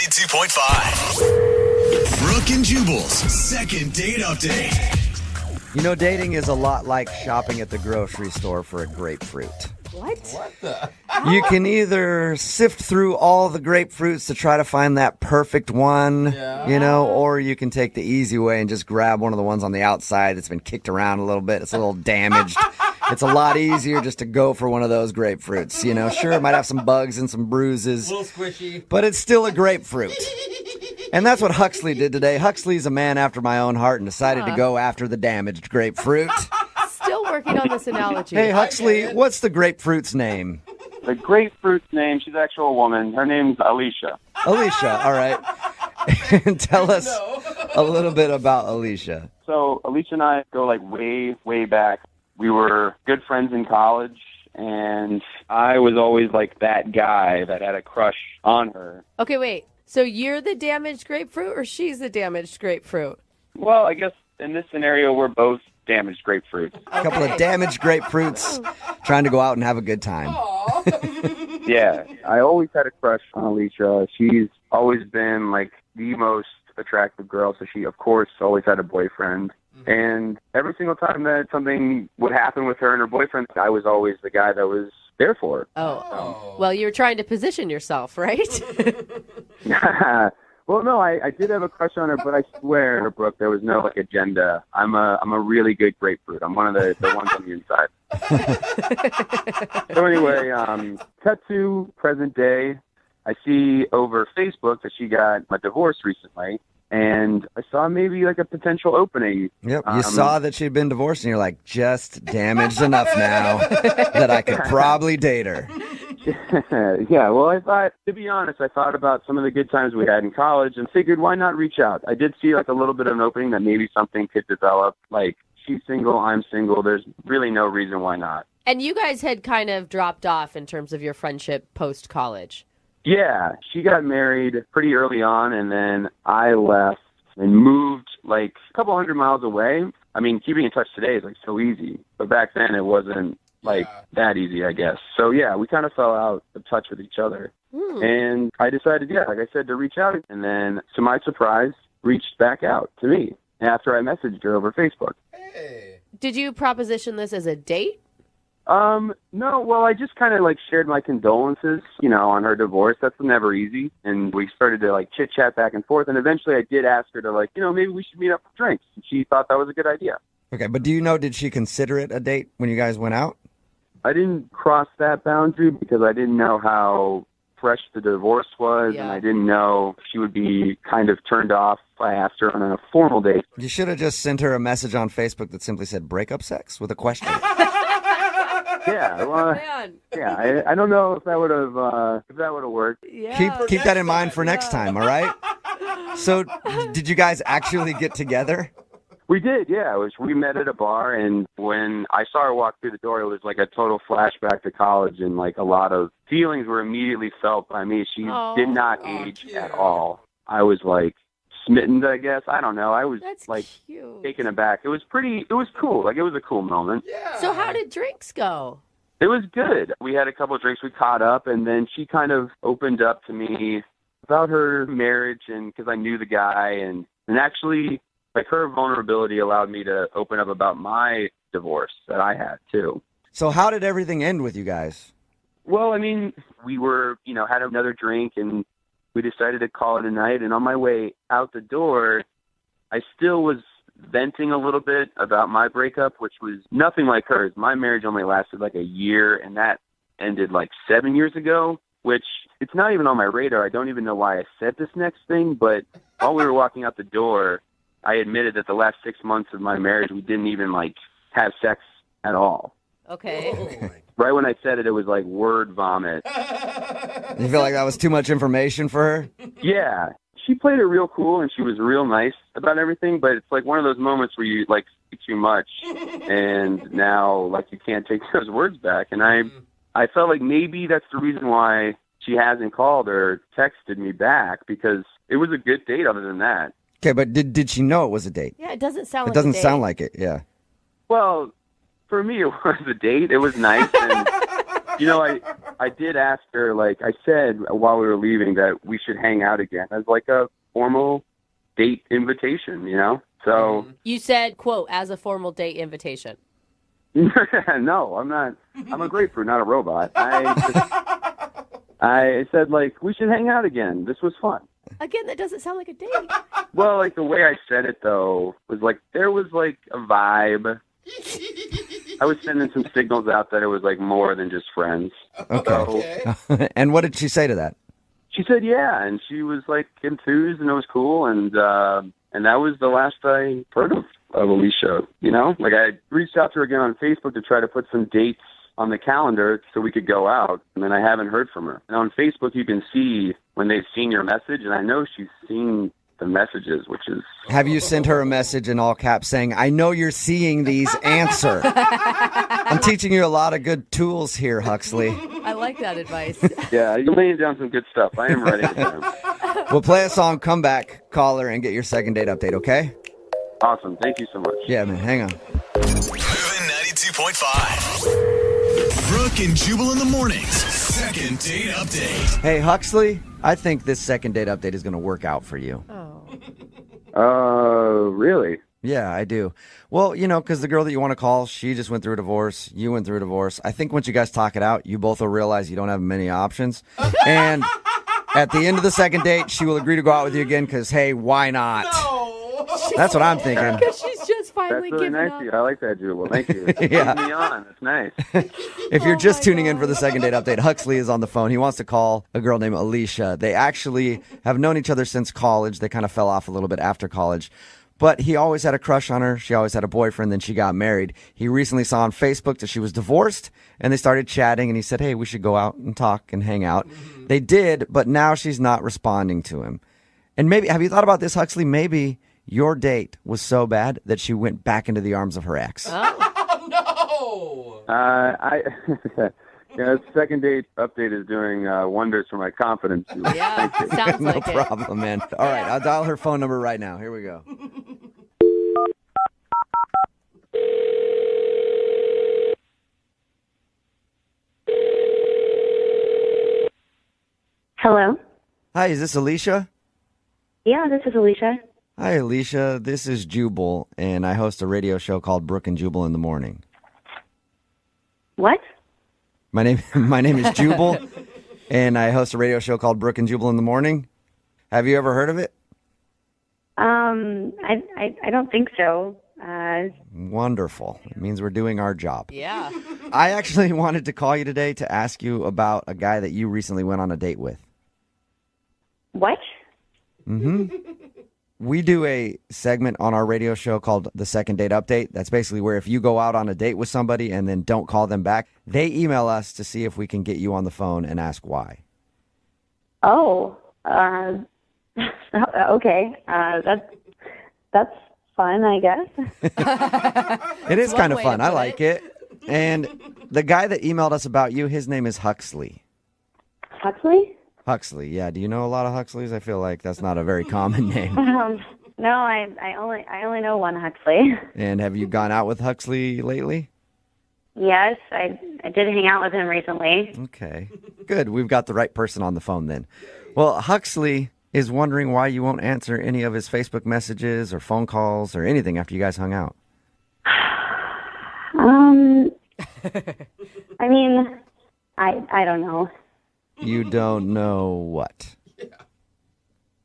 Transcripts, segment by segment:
92.5. Brooke and Jubal's second date update. You know, dating is a lot like shopping at the grocery store for a grapefruit. What? You can either sift through all the grapefruits to try to find that perfect one, or you can take the easy way and just grab one of the ones on the outside that's been kicked around a little bit. It's a little damaged. It's a lot easier just to go for one of those grapefruits. Sure, it might have some bugs and some bruises. A little squishy. But it's still a grapefruit. And that's what Huxley did today. Huxley's a man after my own heart and decided to go after the damaged grapefruit. Still working on this analogy. Hey, Huxley, what's the grapefruit's name? The grapefruit's name, she's actually a woman. Her name's Alicia. Alicia, all right. And tell us a little bit about Alicia. So Alicia and I go like way, way back. We were good friends in college, and I was always like that guy that had a crush on her. Okay, wait. So you're the damaged grapefruit or she's the damaged grapefruit? Well, I guess in this scenario, we're both damaged grapefruits. A couple of damaged grapefruits trying to go out and have a good time. Yeah, I always had a crush on Alicia. She's always been like the most attractive girl, so she, of course, always had a boyfriend. And every single time that something would happen with her and her boyfriend, I was always the guy that was there for her. Oh. Well, you're trying to position yourself, right? Well, no, I did have a crush on her, but I swear, Brooke, there was no like agenda. I'm a really good grapefruit. I'm one of the ones on the inside. So anyway, cut to present day. I see over Facebook that she got a divorce recently, and I saw maybe like a potential opening. Yep, you saw that she'd been divorced, and you're like, just damaged enough now that I could probably date her. Yeah, well, to be honest, I thought about some of the good times we had in college and figured why not reach out. I did see like a little bit of an opening that maybe something could develop. Like, she's single, I'm single. There's really no reason why not. And you guys had kind of dropped off in terms of your friendship post-college. Yeah, she got married pretty early on, and then I left and moved like a couple hundred miles away. I mean, keeping in touch today is like so easy, but back then it wasn't like that easy, I guess. So yeah, we kind of fell out of touch with each other. And I decided, like I said, to reach out, and then to my surprise, reached back out to me after I messaged her over Facebook. Hey. Did you proposition this as a date? No, well, I just kind of like shared my condolences, on her divorce. That's never easy. And we started to like chit chat back and forth. And eventually I did ask her to like, maybe we should meet up for drinks. And she thought that was a good idea. Okay, but did she consider it a date when you guys went out? I didn't cross that boundary because I didn't know how fresh the divorce was. Yeah. And I didn't know if she would be kind of turned off if I asked her on a formal date. You should have just sent her a message on Facebook that simply said breakup sex with a question. Yeah, well, yeah. I don't know if that would have worked. Yeah. Keep that in mind for next time, all right? So, did you guys actually get together? We did, yeah. We met at a bar, and when I saw her walk through the door, it was like a total flashback to college, and like a lot of feelings were immediately felt by me. She did not age at all. I was like smitten, I guess. I don't know. I was cute. taken aback. It was cool. Like, it was a cool moment. Yeah. So how did drinks go? It was good. We had a couple of drinks. We caught up, and then she kind of opened up to me about her marriage, and because I knew the guy, and actually, like, her vulnerability allowed me to open up about my divorce that I had too. So how did everything end with you guys? Well, I mean, we were, had another drink, and we decided to call it a night. And on my way out the door, I still was venting a little bit about my breakup, which was nothing like hers. My marriage only lasted like a year, and that ended like 7 years ago, which it's not even on my radar. I don't even know why I said this next thing, but while we were walking out the door, I admitted that the last 6 months of my marriage, we didn't even like have sex at all. Okay. Right when I said it, it was like word vomit. You feel like that was too much information for her? Yeah. She played it real cool, and she was real nice about everything, but it's like one of those moments where you like speak too much, and now like you can't take those words back. And I felt like maybe that's the reason why she hasn't called or texted me back, because it was a good date other than that. Okay, but did she know it was a date? Yeah, it doesn't sound It like doesn't a date. sound like it, yeah. Well, for me, it was a date. It was nice, and I did ask her, like I said while we were leaving, that we should hang out again as like a formal date invitation, So You said, quote, as a formal date invitation. no, I'm not. I'm a grapefruit, not a robot. I said, like, we should hang out again. This was fun. Again, that doesn't sound like a date. Well, like, the way I said it, though, was like, there was, like, a vibe. I was sending some signals out that it was, like, more than just friends. Okay. And what did she say to that? She said, yeah, and she was, like, enthused, and it was cool, and that was the last I heard of Alicia, Like, I reached out to her again on Facebook to try to put some dates on the calendar so we could go out, and then I haven't heard from her. And on Facebook, you can see when they've seen your message, and I know she's seen the messages, which is... Have you sent her a message in all caps saying, I know you're seeing these, answer? I'm teaching you a lot of good tools here, Huxley. I like that advice. Yeah, you're laying down some good stuff. I am ready. We'll play a song, come back, call her, and get your second date update, okay? Awesome. Thank you so much. Yeah, man, hang on. Moving 92.5. Brooke and Jubal in the mornings. Second date update. Hey, Huxley, I think this second date update is going to work out for you. Really? Yeah, I do. Well, because the girl that you want to call, she just went through a divorce. You went through a divorce. I think once you guys talk it out, you both will realize you don't have many options. And at the end of the second date, she will agree to go out with you again because, hey, why not? That's what I'm thinking. Because she's just finally That's really giving nice up. of you. I like that, Jubal. Thank you. Yeah. Put me on. That's nice. If you're just my tuning in God. for the second date update, Huxley is on the phone. He wants to call a girl named Alicia. They actually have known each other since college. They kind of fell off a little bit after college. But he always had a crush on her. She always had a boyfriend. Then she got married. He recently saw on Facebook that she was divorced, and they started chatting, and he said, hey, we should go out and talk and hang out. They did, but now she's not responding to him. And maybe, have you thought about this, Huxley? Maybe your date was so bad that she went back into the arms of her ex. No! Yeah, second date update is doing wonders for my confidence. Jubal. Yeah, Thank you. sounds No like it. problem, man. All right, I'll dial her phone number right now. Here we go. Hello? Hi, is this Alicia? Yeah, this is Alicia. Hi, Alicia. This is Jubal, and I host a radio show called Brooke and Jubal in the Morning. What? My name is Jubal, and I host a radio show called Brooke and Jubal in the Morning. Have you ever heard of it? I don't think so. Wonderful. It means we're doing our job. Yeah. I actually wanted to call you today to ask you about a guy that you recently went on a date with. What? We do a segment on our radio show called The Second Date Update. That's basically where if you go out on a date with somebody and then don't call them back, they email us to see if we can get you on the phone and ask why. Oh, okay. That's fun, I guess. It is one kind of way to fun. I put like it. And the guy that emailed us about you, his name is Huxley. Huxley? Huxley, yeah. Do you know a lot of Huxleys? I feel like that's not a very common name. No, I only know one Huxley. And have you gone out with Huxley lately? Yes, I did hang out with him recently. Okay, good. We've got the right person on the phone then. Well, Huxley is wondering why you won't answer any of his Facebook messages or phone calls or anything after you guys hung out. I mean, I don't know. You don't know what?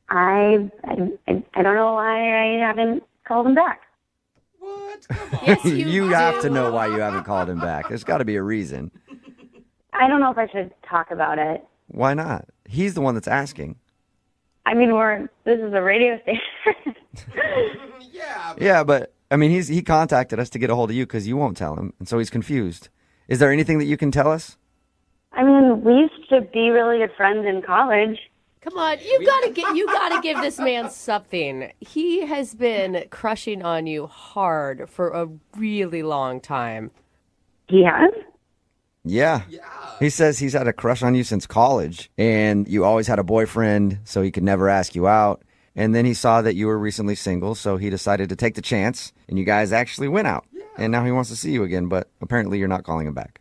I don't know why I haven't called him back. What? Come on. Yes, You do. have to know why you haven't called him back. There's got to be a reason. I don't know if I should talk about it. Why not? He's the one that's asking. I mean, this is a radio station. Yeah. Yeah, but I mean, he contacted us to get a hold of you because you won't tell him, and so he's confused. Is there anything that you can tell us? I mean, we used to be really good friends in college. Come on, you gotta give this man something. He has been crushing on you hard for a really long time. He has? Yeah. He says he's had a crush on you since college, and you always had a boyfriend, so he could never ask you out. And then he saw that you were recently single, so he decided to take the chance, and you guys actually went out. And now he wants to see you again, but apparently you're not calling him back.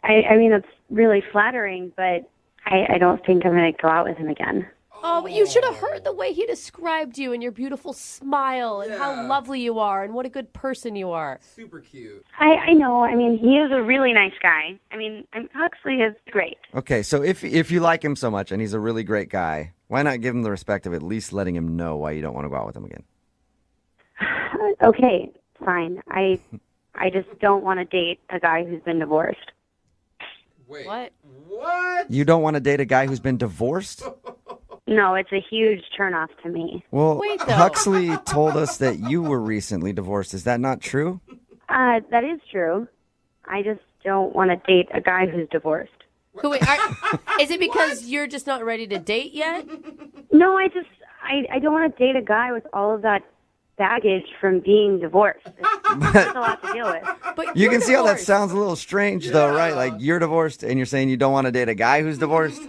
I mean, it's really flattering, but I don't think I'm going to go out with him again. Oh, but you should have heard the way he described you and your beautiful smile and how lovely you are and what a good person you are. Super cute. I know. I mean, he is a really nice guy. I mean, Huxley is great. Okay, so if you like him so much and he's a really great guy, why not give him the respect of at least letting him know why you don't want to go out with him again? Okay, fine. I just don't want to date a guy who's been divorced. Wait. What? What? You don't want to date a guy who's been divorced? No, it's a huge turnoff to me. Well, Wait, though. Huxley told us that you were recently divorced. Is that not true? That is true. I just don't want to date a guy who's divorced. So wait, is it because you're just not ready to date yet? No, I don't want to date a guy with all of that baggage from being divorced. It's a lot to deal with. But You you're can see how that divorced. sounds a little strange, though, right? Like, you're divorced and you're saying you don't want to date a guy who's divorced?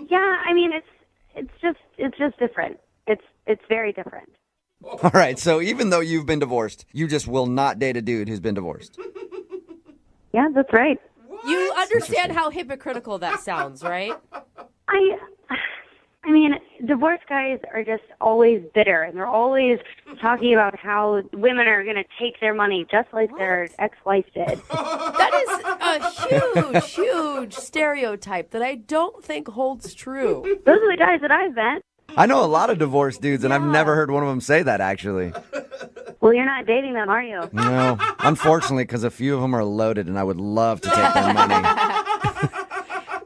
Yeah, I mean, it's just different. It's very different. All right, so even though you've been divorced, you just will not date a dude who's been divorced. Yeah, that's right. You understand how hypocritical that sounds, right? I mean, divorced guys are just always bitter, and they're always talking about how women are going to take their money just like their ex-wife did. That is a huge, huge stereotype that I don't think holds true. Those are the guys that I've met. I know a lot of divorced dudes, and I've never heard one of them say that, actually. Well, you're not dating them, are you? No, unfortunately, because a few of them are loaded, and I would love to take their money.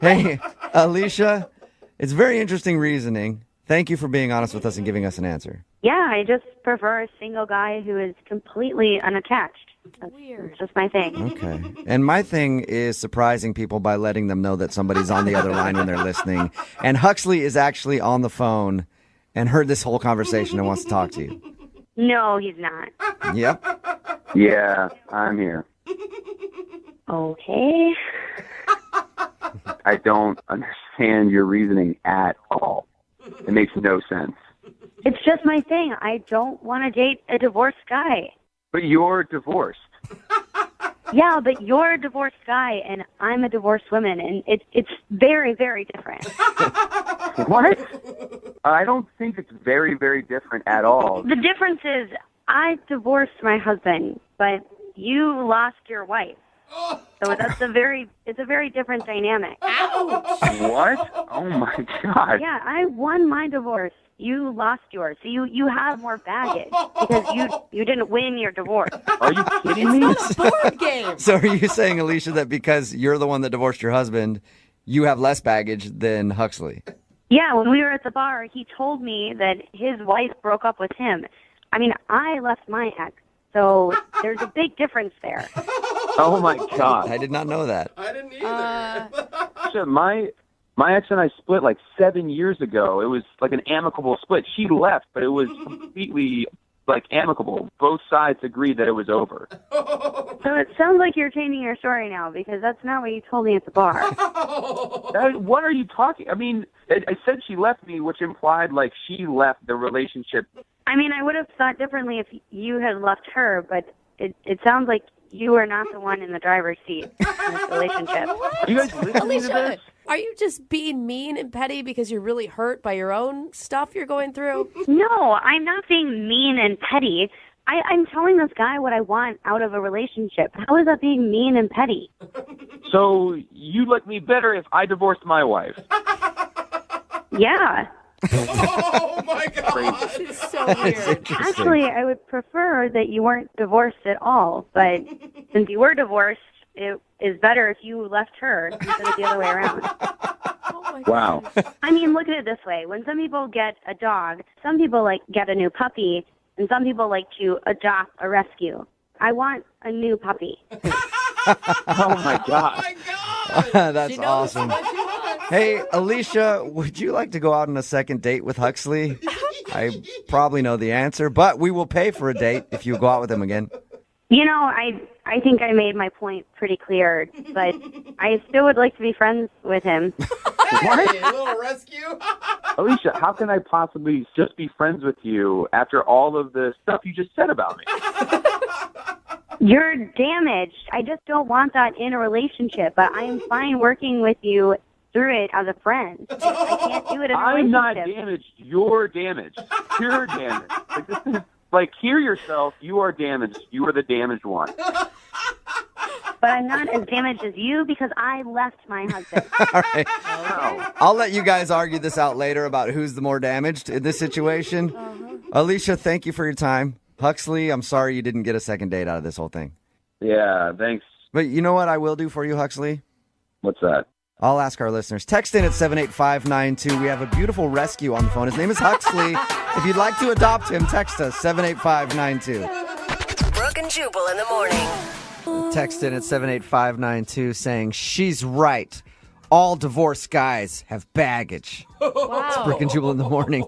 Hey, Alicia, it's very interesting reasoning. Thank you for being honest with us and giving us an answer. Yeah, I just prefer a single guy who is completely unattached. Weird. It's just my thing. Okay. And my thing is surprising people by letting them know that somebody's on the other line when they're listening. And Huxley is actually on the phone and heard this whole conversation and wants to talk to you. No, he's not. Yep. Yeah, I'm here. Okay. I don't understand your reasoning at all. It makes no sense. It's just my thing. I don't want to date a divorced guy. But you're divorced. Yeah, but you're a divorced guy, and I'm a divorced woman, and it's very, very different. What? I don't think it's very, very different at all. The difference is I divorced my husband, but you lost your wife. So it's a very different dynamic. What? Oh my God. Yeah, I won my divorce. You lost yours. So you have more baggage because you didn't win your divorce. Are you kidding me? It's not a board game. So are you saying, Alicia, that because you're the one that divorced your husband, you have less baggage than Huxley? Yeah, when we were at the bar, he told me that his wife broke up with him. I mean, I left my ex, so there's a big difference there. Oh my God. I did not know that. I didn't either. So my ex and I split like 7 years ago. It was like an amicable split. She left, but it was completely like amicable. Both sides agreed that it was over. So it sounds like you're changing your story now because that's not what you told me at the bar. What are you talking? I mean, I said she left me, which implied like she left the relationship. I mean, I would have thought differently if you had left her, but it sounds like you are not the one in the driver's seat in this relationship. Are you guys listening to Alicia, this? are you just being mean and petty because you're really hurt by your own stuff you're going through? No, I'm not being mean and petty. I'm telling this guy what I want out of a relationship. How is that being mean and petty? So you like me better if I divorced my wife? Yeah. Oh my God. This is so weird. Actually, I would prefer that you weren't divorced at all. But since you were divorced, it is better if you left her instead of the other way around. Oh my Wow. God. I mean, look at it this way. When some people get a dog, some people like get a new puppy, and some people like to adopt a rescue. I want a new puppy. Oh my God. Oh my God. That's She knows awesome. what she wants. Hey, Alicia, would you like to go out on a second date with Huxley? I probably know the answer, but we will pay for a date if you go out with him again. You know, I think I made my point pretty clear, but I still would like to be friends with him. Hey, a little rescue. Alicia, how can I possibly just be friends with you after all of the stuff you just said about me? You're damaged. I just don't want that in a relationship, but I am fine working with you through it as a friend. I can't do it in a I'm not relationship. damaged. You're damaged. You're damaged. Like, this is, like, hear yourself. You are damaged. You are the damaged one. But I'm not as damaged as you because I left my husband. All right. No. I'll let you guys argue this out later about who's the more damaged in this situation. Alicia, thank you for your time. Huxley, I'm sorry you didn't get a second date out of this whole thing. Yeah, thanks. But you know what I will do for you, Huxley? What's that? I'll ask our listeners. Text in at 78592. We have a beautiful rescue on the phone. His name is Huxley. If you'd like to adopt him, text us 78592. Brooke and Jubal in the morning. Text in at 78592 saying, she's right. All divorced guys have baggage. Wow. Brooke and Jubal in the morning.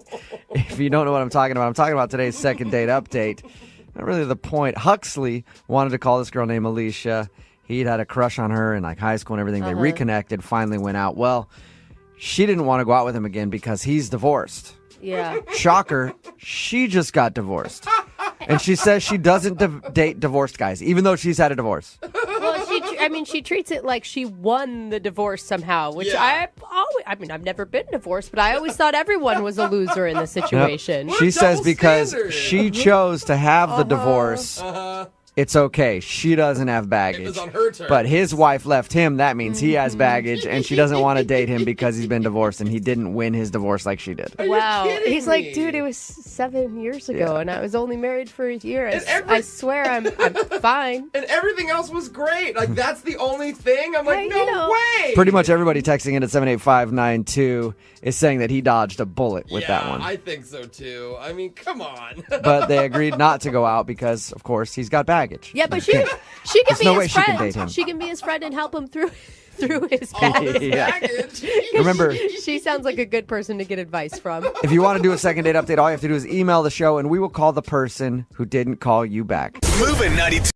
If you don't know what I'm talking about today's second date update. Not really the point. Huxley wanted to call this girl named Alicia. He'd had a crush on her in like high school and everything. They reconnected, finally went out. Well, she didn't want to go out with him again because he's divorced. Yeah. Shocker, she just got divorced. And she says she doesn't date divorced guys, even though she's had a divorce. Well, she treats it like she won the divorce somehow, which I've never been divorced, but I always thought everyone was a loser in this situation. She says double because standard. she chose to have the divorce, it's okay. She doesn't have baggage. It was on her terms. But his wife left him. That means he has baggage, and she doesn't want to date him because he's been divorced, and he didn't win his divorce like she did. Wow. kidding He's like, me? dude, it was 7 years ago, and I was only married for a year. And I swear I'm fine. And everything else was great. Like, that's the only thing? I'm like, Hey, no you know. way. Pretty much everybody texting in at 78592 is saying that he dodged a bullet with yeah, that one. I think so, too. I mean, come on. But they agreed not to go out because, of course, he's got baggage. Yeah, but she can There's be no his way she can friend. date him. She can be his friend and help him through his baggage. Yeah. Baggage. Remember, She sounds like a good person to get advice from. if you want to do a second date update, all you have to do is email the show, and we will call the person who didn't call you back. Moving 92.